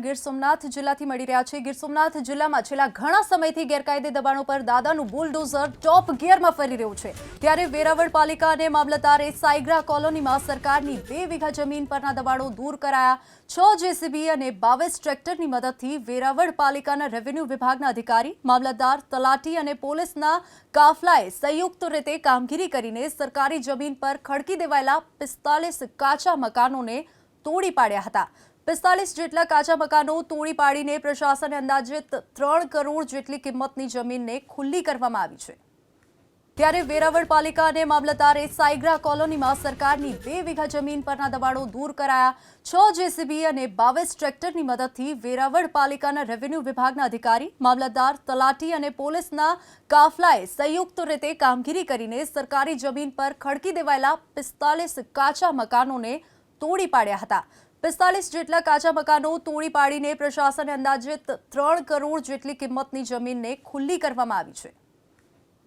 ગીર સોમનાથ જિલ્લાથી મળી રહ્યા છે। ગીર સોમનાથ જિલ્લામાં છેલ્લા ઘણા સમયથી ગેરકાયદે દબાણો પર દાદાનું બુલડોઝર ટોપ ગિયરમાં ફરી રહ્યું છે। ત્યારે વેરાવળ પાલિકા અને મામલતદારે સાયગ્રા કોલોનીમાં સરકારની 2 વીઘા જમીન પરના દબાણો દૂર કરાયા। 6 જેસીબી અને 22 ટ્રેક્ટરની મદદથી વેરાવળ પાલિકાના રેવન્યુ વિભાગના અધિકારી, મામલતદાર, તલાટી અને પોલીસના કાફલાએ સંયુક્ત રીતે કામગીરી કરીને સરકારી જમીન પર ખડકી દેવાયેલા 45 કાચા મકાનોને તોડી પાડ્યા હતા। 45 જેટલા કાચા મકાનો તોડી પાડીને પ્રશાસને અંદાજિત 3 કરોડ જેટલી કિંમતની જમીનને ખુલ્લી કરવામાં આવી છે। ત્યારે વેરાવળ પાલિકા અને મામલતદારે સાયગ્રા કોલોનીમાં સરકારની 2 વીઘા જમીન પરના દબાણો દૂર કરાયા। 6 જેસીબી અને 22 ટ્રેક્ટરની મદદથી વેરાવળ પાલિકાના રેવન્યુ વિભાગના અધિકારી, મામલતદાર, તલાટી અને પોલીસના કાફલાએ સંયુક્ત રીતે કામગીરી કરીને સરકારી જમીન પર ખડકી દેવાયેલા 45 કાચા મકાનોને તોડી પાડ્યા હતા। 45 જેટલા કાચા મકાનો તોડી પાડીને પ્રશાસને અંદાજિત 3 કરોડ જેટલી કિંમતની જમીનને ખુલ્લી કરવામાં આવી છે।